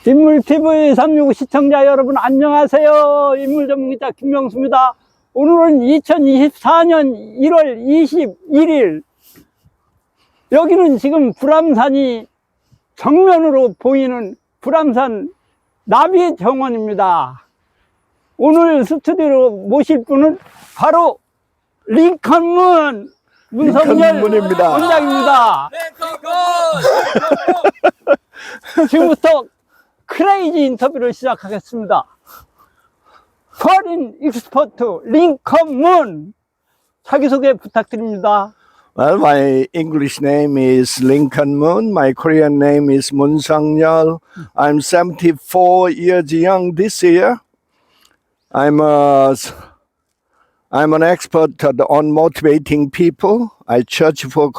인물TV 365 시청자 여러분 안녕하세요. 인물전문기자 김명수입니다. 오늘은 2024년 1월 21일 여기는 지금 불암산이 정면으로 보이는 불암산 나비 정원입니다. 오늘 스튜디오로 모실 분은 바로 링컨문 문성열 원장입니다. 지금부터 크레이지 인터뷰를 시작하겠습니다. Foreign 익스퍼트 링컨문 자기소개 부탁드립니다. Well, my English name is Lincoln Moon. My Korean name is Moon Sung-yeol. I'm 74 years young this year. I'm an expert on motivating people. I church for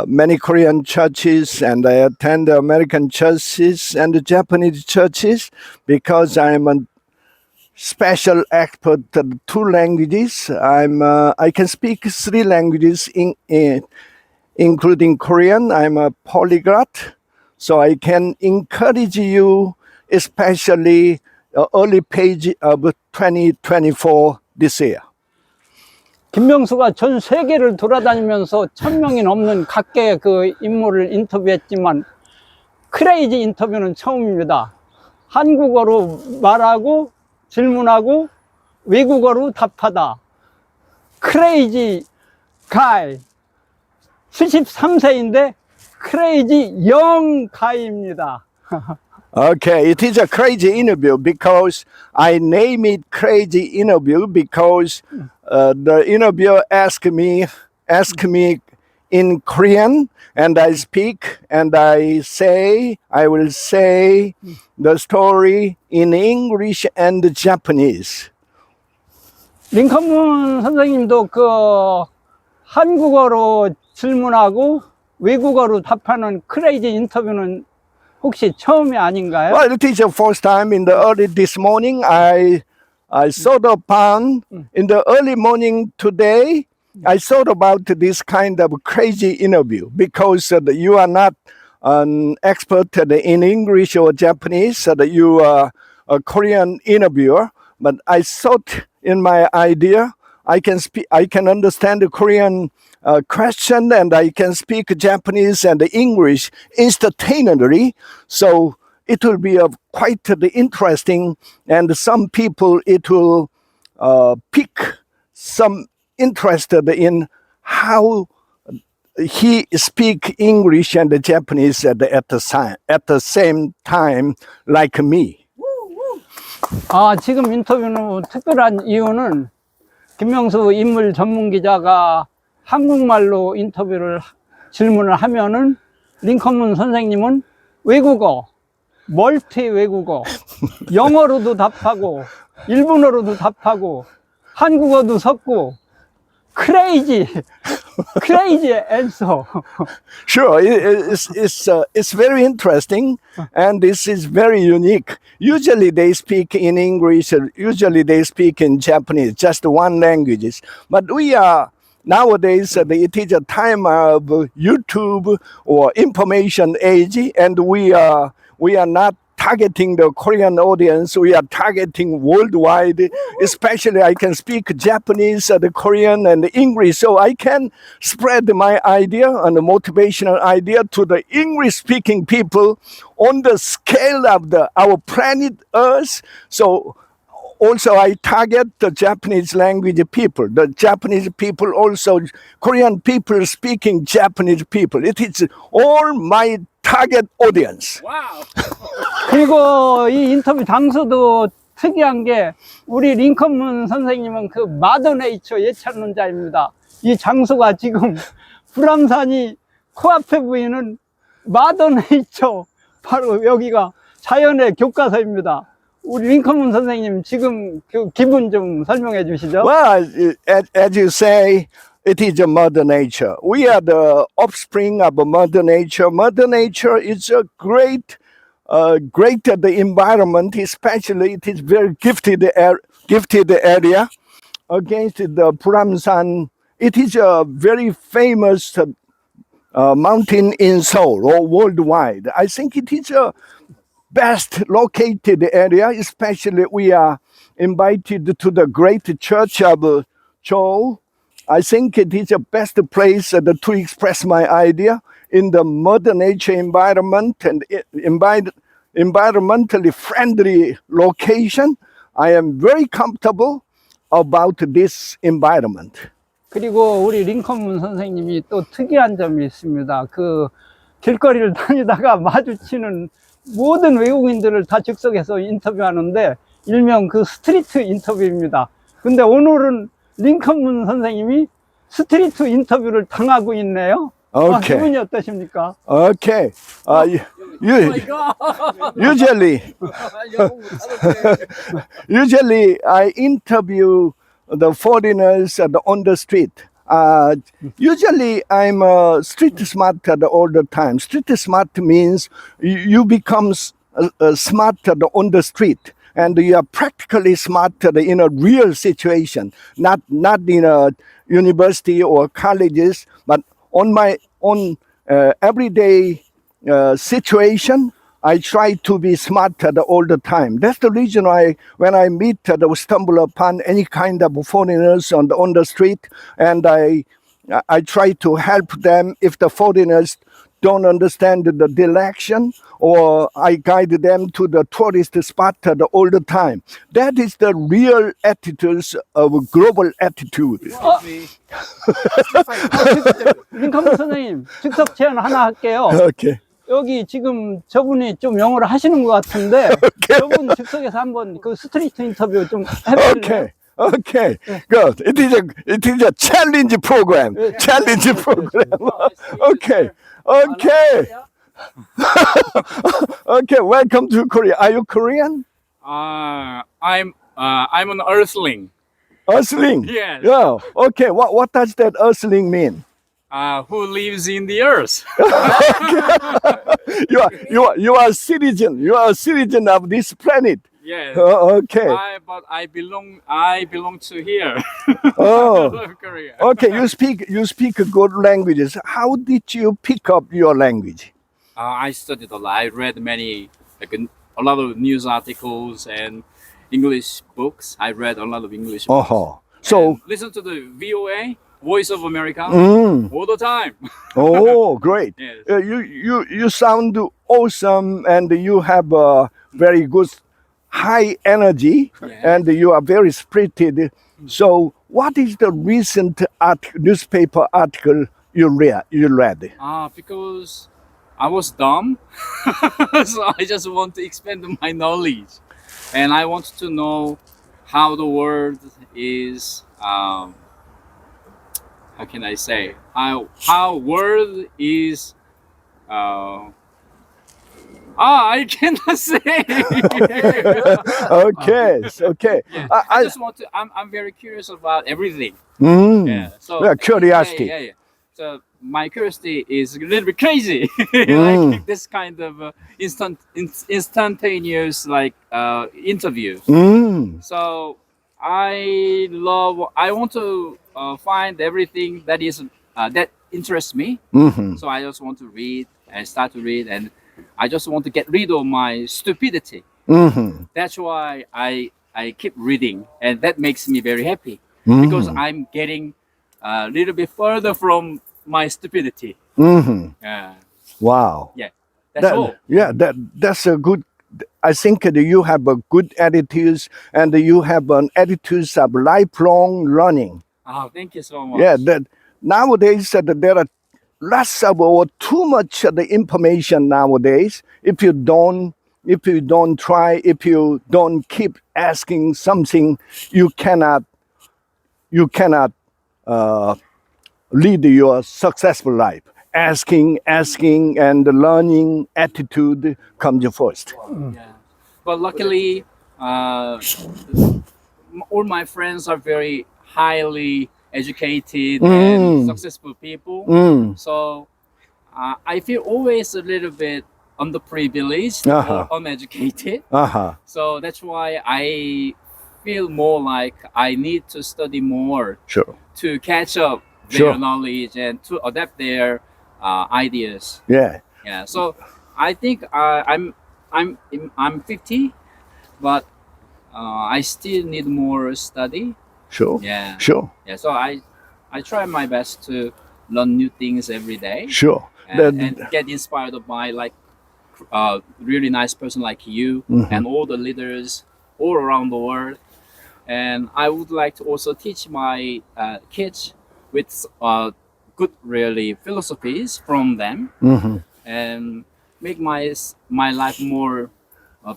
many Korean churches, and I attend American churches and the Japanese churches because I'm a special expert at two languages. I can speak three languages, including Korean. I'm a polyglot, so I can encourage you, especially early page of 2024 this year. 김명수가 전 세계를 돌아다니면서 1000명이 넘는 각계의 그 인물을 인터뷰했지만 크레이지 인터뷰는 처음입니다. 한국어로 말하고 질문하고 외국어로 답하다. 크레이지 가이 73세인데 크레이지 영 가이입니다. Okay, it is a crazy interview because I name it crazy interview because the interviewer asked me in Korean, and I speak and I will say the story in English and Japanese. 링컨문 선생님도 그 한국어로 질문하고 외국어로 답하는 크레이지 인터뷰는 혹시 처음이 아닌가요? Well, it is the first time in the early this morning. I thought upon in the early morning today. I thought about this kind of crazy interview because you are not an expert in English or Japanese. You are a Korean interviewer, but I thought in my idea I can understand the Korean question, and I can speak Japanese and English instantaneously. So it will be quite interesting, and some people it will pick some interested in how he speak English and Japanese at the same time like me. 지금 인터뷰는 특별한 이유는 김명수 인물 전문 기자가 한국말로 질문을 하면은 링컨문 선생님은 외국어, 멀티 외국어, 영어로도 답하고 일본어로도 답하고 한국어도 섞고 크레이지 answer. Sure, it's very interesting, and this is very unique. Usually they speak in English, usually they speak in Japanese, just one language. But we are nowadays, it is a time of YouTube or information age, and we are not targeting the Korean audience. We are targeting worldwide. Especially I can speak Japanese, the Korean and the English, so I can spread my idea and the motivational idea to the English speaking people on the scale of our planet Earth. So also I target the Japanese language people, the Japanese people, also Korean people speaking Japanese people. It is all my target audience. 와우. 그리고 이 인터뷰 장소도 특이한 게 우리 링컨문 선생님은 그 마더네이처 예찬론자입니다. 이 장소가 지금 불암산이 코앞에 보이는 마더네이처 바로 여기가 자연의 교과서입니다. 우리 링컨문 선생님 지금 그 기분 좀 설명해 주시죠. Well, as you say, it is a Mother Nature. We are the offspring of Mother Nature. Mother Nature is a great the environment, especially it is very gifted area against the Puramsan. It is a very famous mountain in Seoul or worldwide. I think it is best located area, especially we are invited to the great church of Seoul. I think it is the best place to express my idea in the Mother Nature environment and environmentally friendly location. I am very comfortable about this environment. 그리고 우리 링컨문 선생님이 또 특이한 점이 있습니다. 그 길거리를 다니다가 마주치는 모든 외국인들을 다 즉석에서 인터뷰하는데 일명 그 스트리트 인터뷰입니다. 근데 오늘은 링컨문 선생님이 스트리트 인터뷰를 당하고 있네요. Okay. 기분이 어떠십니까? Okay. Usually I interview the foreigners on the street. Usually I'm street smart all the time. Street smart means you become smarter on the street, and you are practically smarter in a real situation, not in a university or colleges, but on my own everyday situation. I try to be smarter all the time. That's the reason why when I meet or stumble upon any kind of foreigners on the street, and I try to help them if the foreigners don't understand the direction, or I guide them to the tourist spot all the time. That is the real attitudes of global attitude. 링컨문 선생님, 즉석 제안 하나 할게요. Okay. 여기 지금 저분이 좀 영어를 하시는 것 같은데 저분 즉석에서 한번 그 스트리트 인터뷰 좀 해보실래요? Okay, good. It is a challenge program. Challenge program. Okay. Okay, welcome to Korea. Are you Korean? I'm an earthling. Earthling. Yes. Yeah. Okay. What does that earthling mean? Who lives in the earth. You are a citizen. You are a citizen of this planet. Yes. Okay. But I belong to here. Oh. South Korea. Okay. You speak good languages. How did you pick up your language? I studied a lot. I read a lot of news articles and English books. I read a lot of English books. So And listen to the VOA, Voice of America, all the time. oh, great. Yes. You sound awesome, and you have a very good high energy, and you are very spirited. So what is the recent newspaper article you read? Because I was dumb, so I just want to expand my knowledge, and I want to know how the world is. How can I say how world is? I cannot say. Okay. Yeah, I just want to. I'm very curious about everything. Yeah, So curiosity. Yeah. So my curiosity is a little bit crazy. Like this kind of instantaneous interview. So I want to find everything that is that interests me. So I just want to read and start to read, and I just want to get rid of my stupidity. That's why I keep reading, and that makes me very happy because I'm getting a little bit further from my stupidity. Wow. Yeah, that's all. Yeah, that's a good. I think that you have a good attitudes, and you have an attitudes of lifelong learning. Oh, thank you so much. Yeah, that nowadays there are lots of or too much of the information nowadays. If you don't try, if you don't keep asking something, you cannot lead your successful life. Asking, and learning attitude comes first. Yeah. But luckily, all my friends are very highly educated and successful people. So I feel always a little bit underprivileged or uneducated. So that's why I feel more like I need to study more Sure. to catch up their Sure. knowledge and to adapt their ideas. Yeah. Yeah. So I think I'm I'm 50, but I still need more study. Sure. Yeah. Sure. Yeah. So I try my best to learn new things every day Sure. and get inspired by like really nice person like you and all the leaders all around the world. And I would like to also teach my kids with good really philosophies from them and make my life more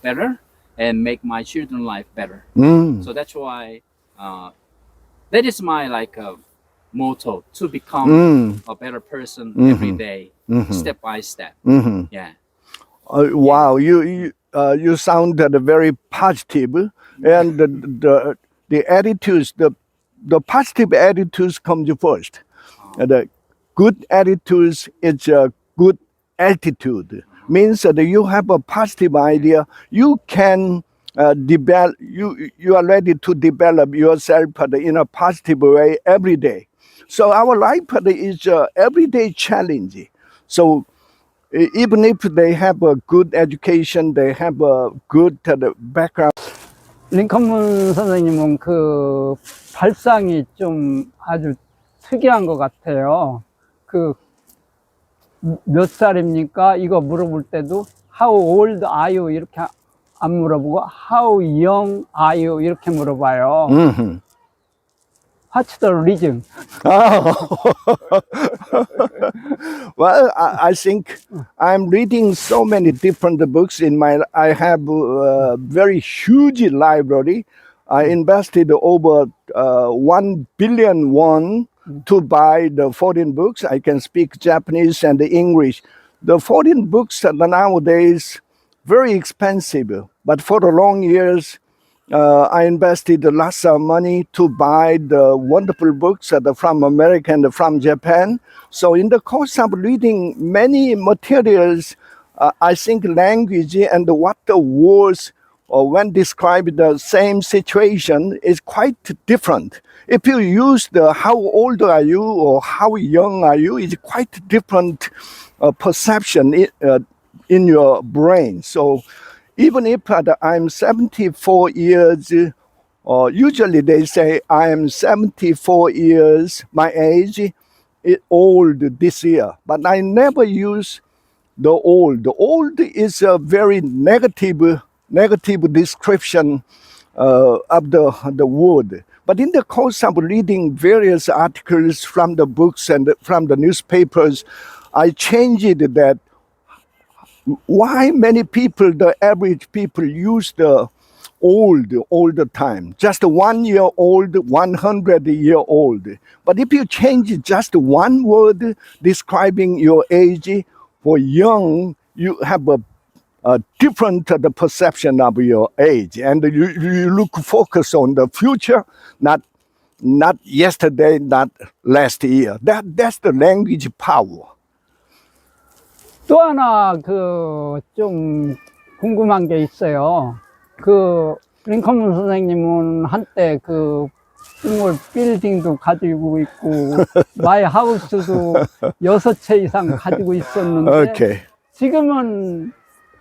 better and make my children life better. So that's why that is my like motto to become a better person every day, step by step. Yeah. Wow, you sounded very positive, and the attitudes, the positive attitudes comes first. The good attitudes is a good altitude. Means that you have a positive idea, you can develop. You are ready to develop yourself in a positive way every day. So our life is everyday challenge. So even if they have a good education, they have a good background. 링컨문 선생님은 그 발상이 좀 아주 특이한 것 같아요. 그 몇 살입니까? 이거 물어볼 때도 How old are you? 이렇게 안 물어보고 How young are you? 이렇게 물어봐요. What's the reason? Well, I think I'm reading so many different books in my. I have a very huge library. I invested over 1 billion won to buy the foreign books. I can speak Japanese and English. The foreign books are nowadays very expensive, but for the long years, I invested lots of money to buy the wonderful books from America and from Japan. So in the course of reading many materials, I think language and what the words when describe the same situation is quite different. If you use the how old are you or how young are you, it's quite different perception in your brain. So even if I'm 74 years, usually they say I am 74 years, my age is old this year. But I never use the old. The old is a very negative description of the word. But in the course of reading various articles from the books and from the newspapers, I changed that. Why many people, the average people, use the old all the time? Just 1 year old, 100-year-old. But if you change just one word describing your age, for young, you have a different the perception of your age, and you look focus on the future, not yesterday, not last year. That's the language power. 또 하나 좀 궁금한 게 있어요. 링컨문 선생님은 한때 싱글 빌딩도 가지고 있고 마이 하우스도 6채 이상 가지고 있었는데 Okay. 지금은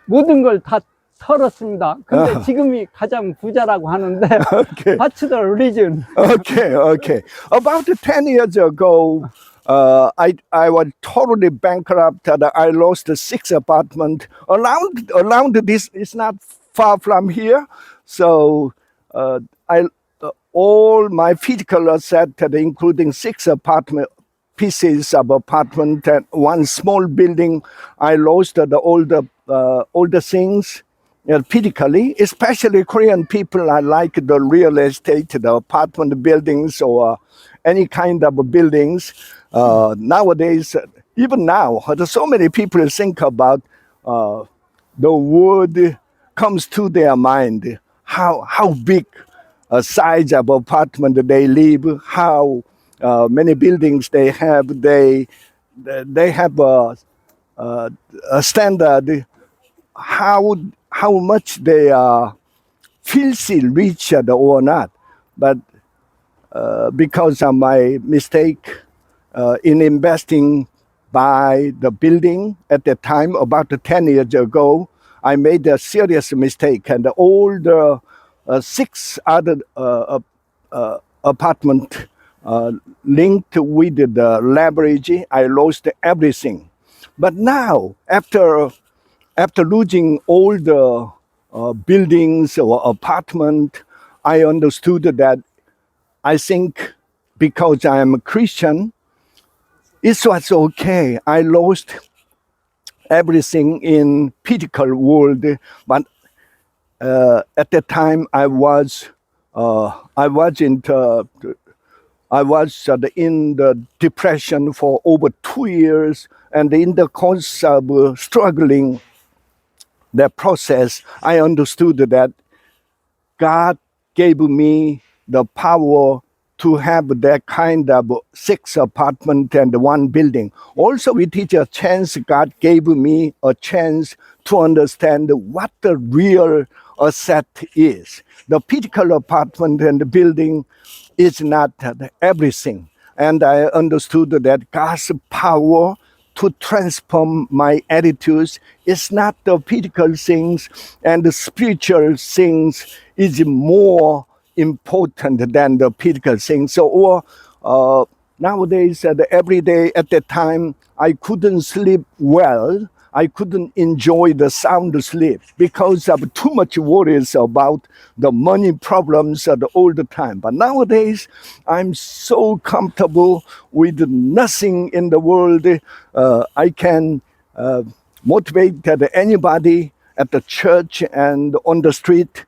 모든 걸 다 털었습니다. 근데 지금이 가장 부자라고 하는데 Okay. What's the reason? Okay. About 10 years ago, I was totally bankrupt. I lost 6 apartments around this. It's not far from here. So all my physical assets, including 6 pieces of apartment and 1 small building, I lost all the things. Physically, especially Korean people, I like the real estate, the apartment buildings or any kind of buildings. Nowadays, even now, there's so many people think about the word comes to their mind, how big a size of apartment they live, how many buildings they have. They have a standard, how much they are filthy rich or not. But because of my mistake in investing by the building at the time, about 10 years ago, I made a serious mistake, and all the 6 other apartment linked with the library, I lost everything. But now, after losing all the buildings or apartment, I understood that I think because I am a Christian, it was okay. I lost everything in physical world, but at the time I was in the depression for over 2 years, and in the course of struggling that process, I understood that God gave me the power to have that kind of 6 apartment and 1 building. Also, it is a chance. God gave me a chance to understand what the real asset is. The physical apartment and the building is not everything. And I understood that God's power to transform my attitudes is not the physical things, and the spiritual things is more important than the physical things. So nowadays, every day at that time, I couldn't sleep well. I couldn't enjoy the sound sleep because of too much worries about the money problems all the time. But nowadays, I'm so comfortable with nothing in the world. I can motivate anybody at the church and on the street.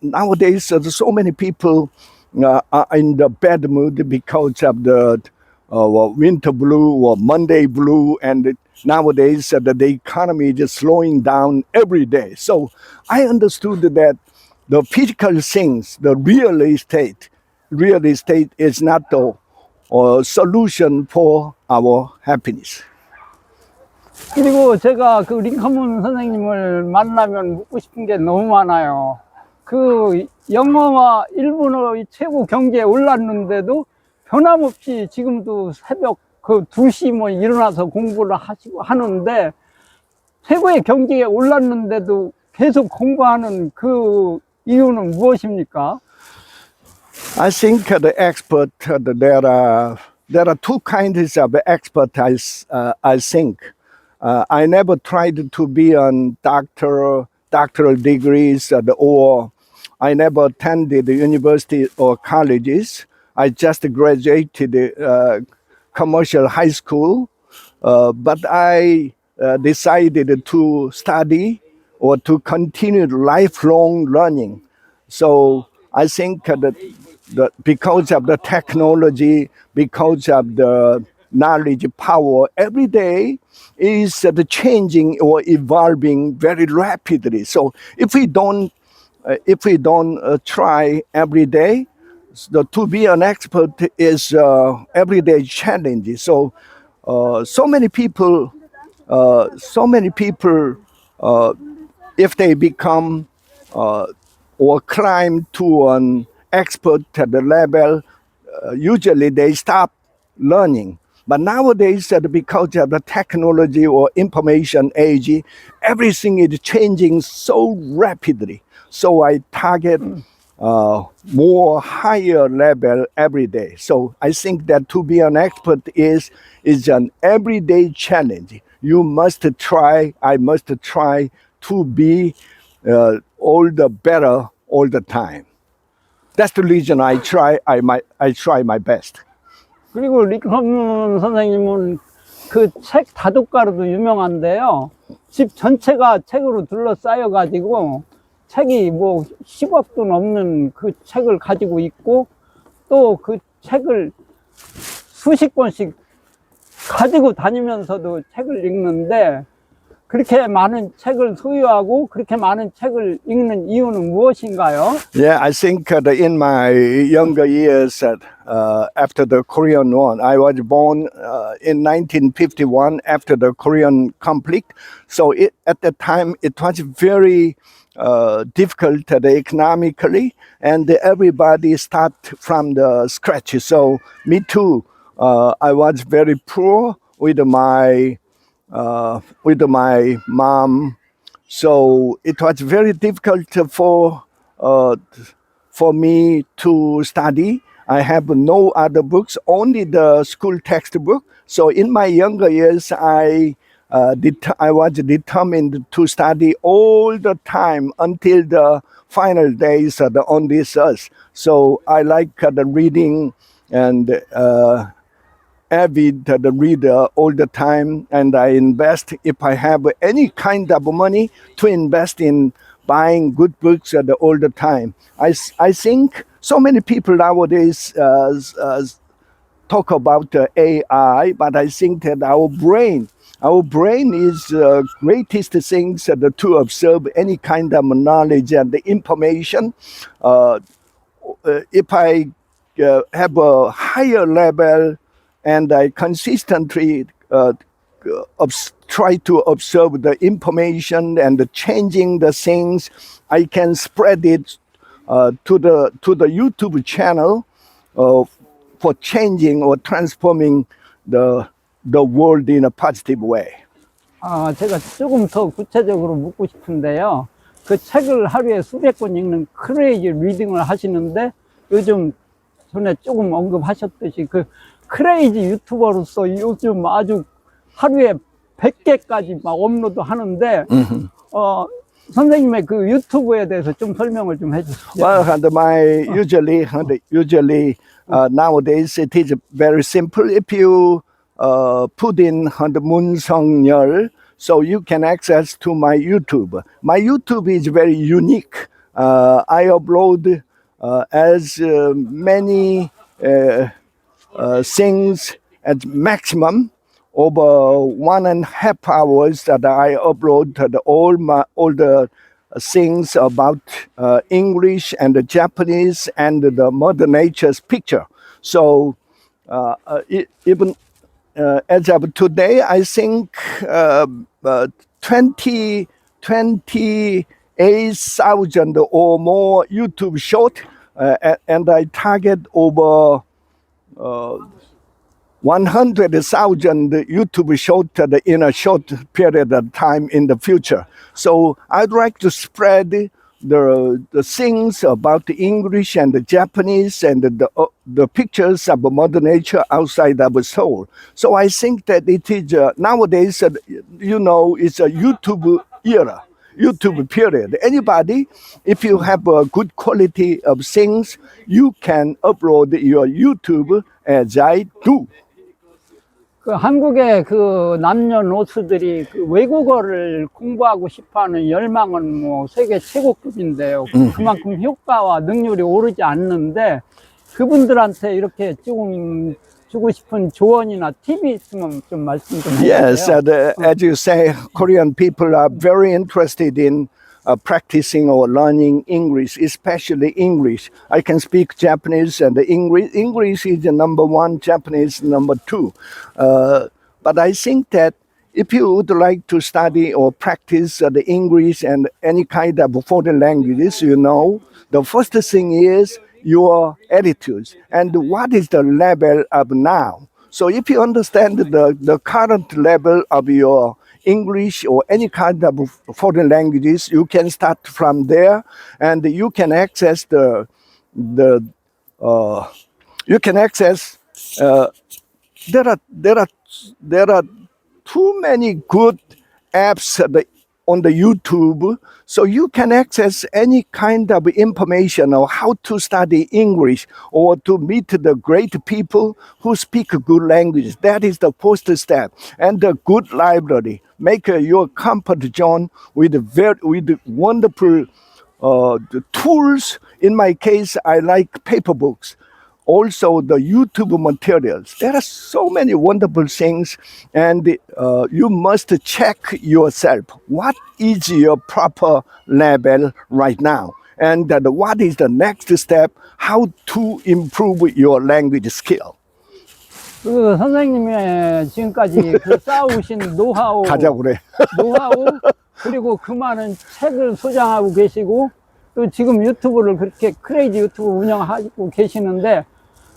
Nowadays, there's so many people are in the bad mood because of the winter blue or Monday blue, and nowadays the economy is slowing down every day. So I understood that the physical things, the real estate is not the solution for our happiness. 그리고 제가 그 링컨문 선생님을 만나면 묻고 싶은 게 너무 많아요. 그 영어와 일본어의 최고 경지에 올랐는데도 변함없이 지금도 새벽 그 2시 뭐 일어나서 공부를 하시고 하는데, 최고의 경지에 올랐는데도 계속 공부하는 그 이유는 무엇입니까? I think the expert, there are 2 kinds of expert. I think I never tried to be on doctoral degrees, or I never attended the university or colleges. I just graduated commercial high school, but I decided to study or to continue lifelong learning. So I think that because of the technology, because of the knowledge power, every day is changing or evolving very rapidly. So if we don't try every day, to be an expert is everyday challenge. So so many people, if they become or climb to an expert at the level, usually they stop learning. But nowadays, because of the technology or information age, everything is changing so rapidly. So I target more higher level every day. So I think that to be an expert is an everyday challenge. You must try, I must try to be all the better all the time. That's the reason I try my best. 그리고 링컨문 선생님은 그 책 다독가로도 유명한데요. 집 전체가 책으로 둘러싸여 가지고 책이 뭐 10억도 넘는 그 책을 가지고 있고, 또 그 책을 수십 권씩 가지고 다니면서도 책을 읽는데, 그렇게 많은 책을 소유하고 그렇게 많은 책을 읽는 이유는 무엇인가요? Yeah, I think in my younger years, after the Korean War, I was born in 1951 after the Korean conflict. So at that time, it was very difficult economically, and everybody start from the scratch. So me too, I was very poor with my mom. So it was very difficult for me to study. I have no other books, only the school textbook. So in my younger years, I was determined to study all the time until the final days on this earth. So I like the reading and avid the reader all the time, and I invest if I have any kind of money to invest in buying good books all the time. I think so many people nowadays talk about AI, but I think that our brain is the greatest things to observe any kind of knowledge and the information. If I have a higher level and I consistently try to observe the information and changing the things, I can spread it to the YouTube channel for changing or transforming the world in a positive way. 제가 조금 더 구체적으로 묻고 싶은데요. 그 책을 하루에 수백 권 읽는 크레이지 리딩을 하시는데 요즘 전에 조금 언급하셨듯이 그 크레이지 유튜버로서 요즘 아주 하루에 100개까지 막 업로드 하는데 선생님의 그 유튜브에 대해서 좀 설명을 좀 해주시죠. Well, usually nowadays it is very simple. If you put in Moon Sung-yeol, so you can access to my YouTube. My YouTube is very unique. I upload as many things at maximum over 1.5 hours that I upload all the things about English and the Japanese and the Mother Nature's picture. So even as of today, I think 28,000 or more YouTube short, and I target over 100,000 YouTube short in a short period of time in the future. So I'd like to spread the things about the English and the Japanese and the pictures of Mother Nature outside our soul. So I think that it is nowadays, it's a YouTube era. YouTube period. Anybody, if you have a good quality of things, you can upload your YouTube as I do. 그 한국의 그 남녀노소들이 그 외국어를 공부하고 싶어하는 열망은 뭐 세계 최고급인데요. 그만큼 효과와 능률이 오르지 않는데 그분들한테 이렇게 조금 주고 싶은 조언이나 팁이 있으면 좀 말씀 좀 해주세요. Yes, as you say, Korean people are very interested in practicing or learning English, especially English. I can speak Japanese and English. English is the number one, Japanese number two. But I think that if you would like to study or practice the English and any kind of foreign languages, the first thing is your attitudes and what is the level of now. So if you understand the current level of your English or any kind of foreign languages, you can start from there, and you can access there are too many good apps on the YouTube, so you can access any kind of information on how to study English or to meet the great people who speak good language. That is the first step. And the good library. Make your comfort zone with wonderful tools. In my case, I like paper books. Also, the YouTube materials. There are so many wonderful things, and you must check yourself. What is your proper level right now? And what is the next step? How to improve your language skill? 그 선생님의 지금까지 그 쌓아오신 노하우, 가자 그래. 노하우 그리고 그 많은 책을 소장하고 계시고 또 지금 유튜브를 그렇게 크레이지 유튜브 운영하고 계시는데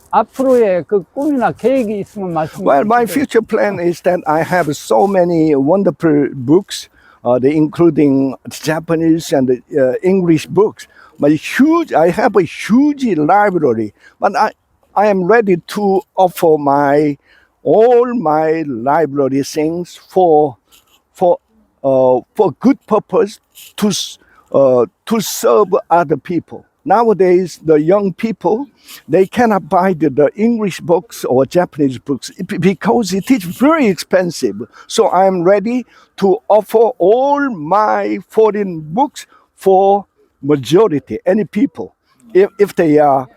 앞으로의 그 꿈이나 계획이 있으면 말씀해 주세요. Well, my future plan is that I have so many wonderful books including Japanese and English books. I have a huge library, but I am ready to offer all my library things for good purpose to serve other people. Nowadays, the young people, they cannot buy the English books or Japanese books because it is very expensive. So I am ready to offer all my foreign books for majority, any people. If they are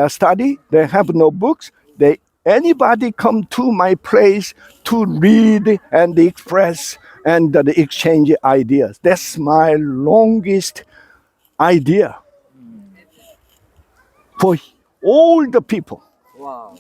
study, they have no books, anybody come to my place to read and express and exchange ideas. That's my longest idea for all the people. Wow.